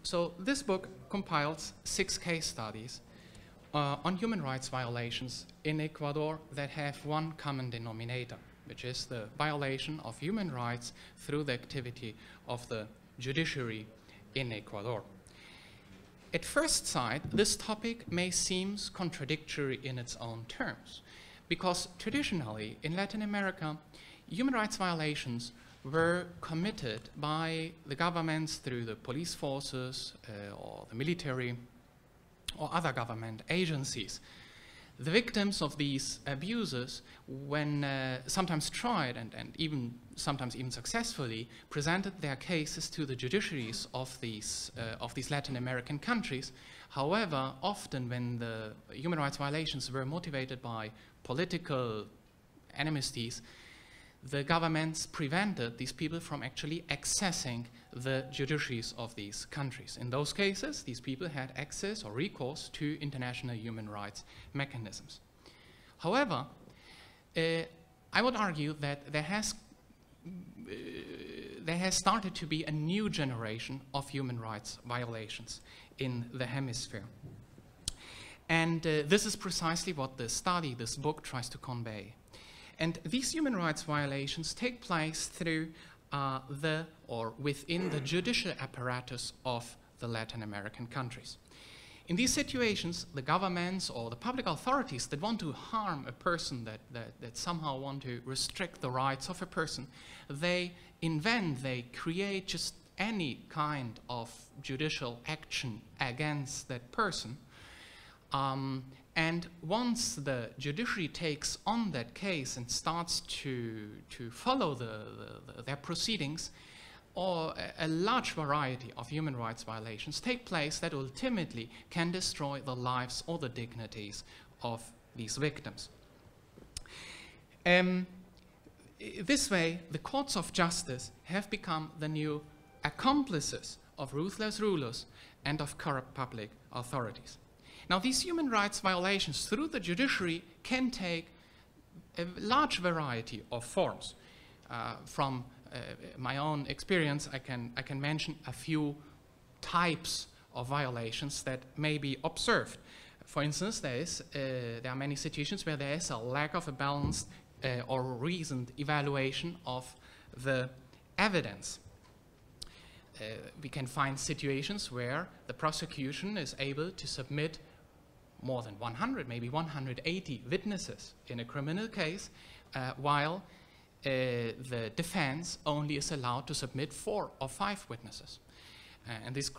So this book compiles 6 case studies on human rights violations in Ecuador that have one common denominator, which is the violation of human rights through the activity of the judiciary in Ecuador. At first sight, this topic may seem contradictory in its own terms, because traditionally in Latin America, human rights violations were committed by the governments through the police forces or the military or other government agencies. The victims of these abuses, when sometimes tried and sometimes even successfully, presented their cases to the judiciaries of these Latin American countries. However, often when the human rights violations were motivated by political enmities, the governments prevented these people from actually accessing the judiciaries of these countries. In those cases, these people had access or recourse to international human rights mechanisms. However, I would argue that there has started to be a new generation of human rights violations in the hemisphere. And this is precisely what this book tries to convey. And these human rights violations take place through within the judicial apparatus of the Latin American countries. In these situations, the governments or the public authorities that want to harm a person, that somehow want to restrict the rights of a person, they create just any kind of judicial action against that person. And once the judiciary takes on that case and starts to follow their proceedings, or a large variety of human rights violations take place that ultimately can destroy the lives or the dignities of these victims. This way, the courts of justice have become the new accomplices of ruthless rulers and of corrupt public authorities. Now, these human rights violations through the judiciary can take a large variety of forms. From my own experience, I can mention a few types of violations that may be observed. For instance, there are many situations where there is a lack of a balanced or reasoned evaluation of the evidence. We can find situations where the prosecution is able to submit more than 100, maybe 180 witnesses in a criminal case, while the defense only is allowed to submit 4 or 5 witnesses. And these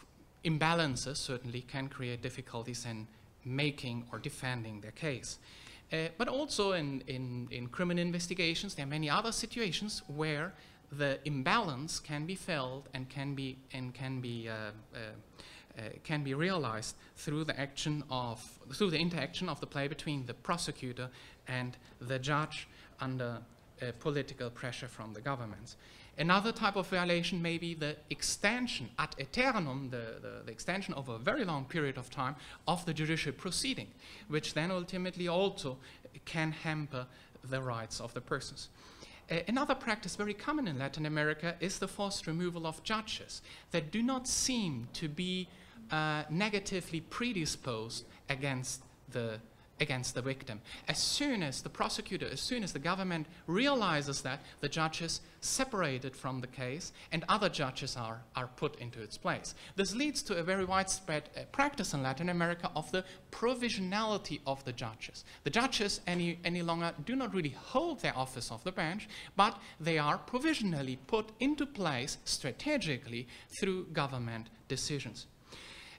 imbalances certainly can create difficulties in making or defending their case. But also in criminal investigations, there are many other situations where the imbalance can be felt and can be realized through the interaction of the play between the prosecutor and the judge under political pressure from the governments. Another type of violation may be the extension ad aeternum, the extension over a very long period of time of the judicial proceeding, which then ultimately also can hamper the rights of the persons. Another practice very common in Latin America is the forced removal of judges that do not seem to be negatively predisposed against the victim. As soon as the prosecutor, as soon as the government realizes that, the judge is separated from the case and other judges are put into its place. This leads to a very widespread practice in Latin America of the provisionality of the judges. The judges any longer do not really hold their office of the bench, but they are provisionally put into place strategically through government decisions.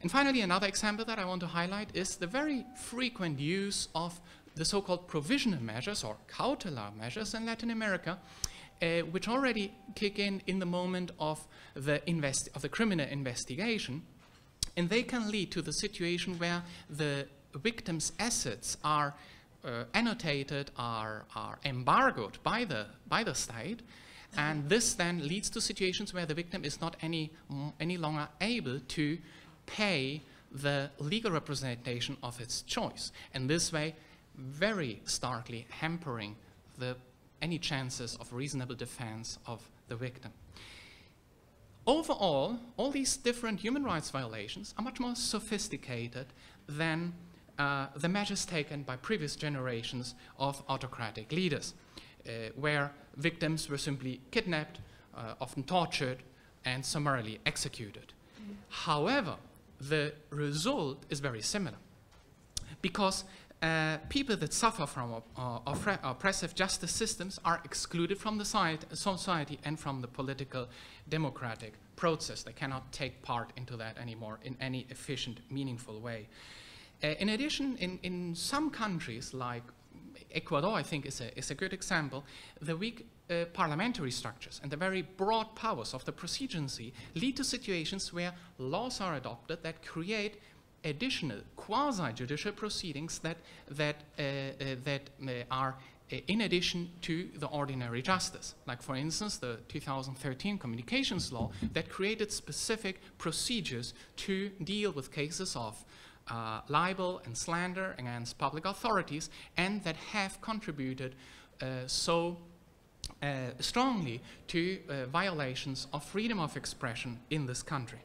And finally, another example that I want to highlight is the very frequent use of the so-called provisional measures or cautelar measures in Latin America, which already kick in the moment of the criminal investigation, and they can lead to the situation where the victim's assets are annotated, are embargoed by the state, and this then leads to situations where the victim is not any longer able to pay the legal representation of its choice, and this way very starkly hampering any chances of reasonable defense of the victim. Overall, all these different human rights violations are much more sophisticated than the measures taken by previous generations of autocratic leaders, where victims were simply kidnapped, often tortured, and summarily executed. However, the result is very similar, because people that suffer from oppressive justice systems are excluded from the society and from the political democratic process. They cannot take part into that anymore in any efficient, meaningful way. In addition, in some countries, like Ecuador, I think, is a good example, the weak parliamentary structures and the very broad powers of the presidency lead to situations where laws are adopted that create additional quasi-judicial proceedings that are in addition to the ordinary justice. Like, for instance, the 2013 communications law that created specific procedures to deal with cases of libel and slander against public authorities, and that have contributed so strongly to violations of freedom of expression in this country.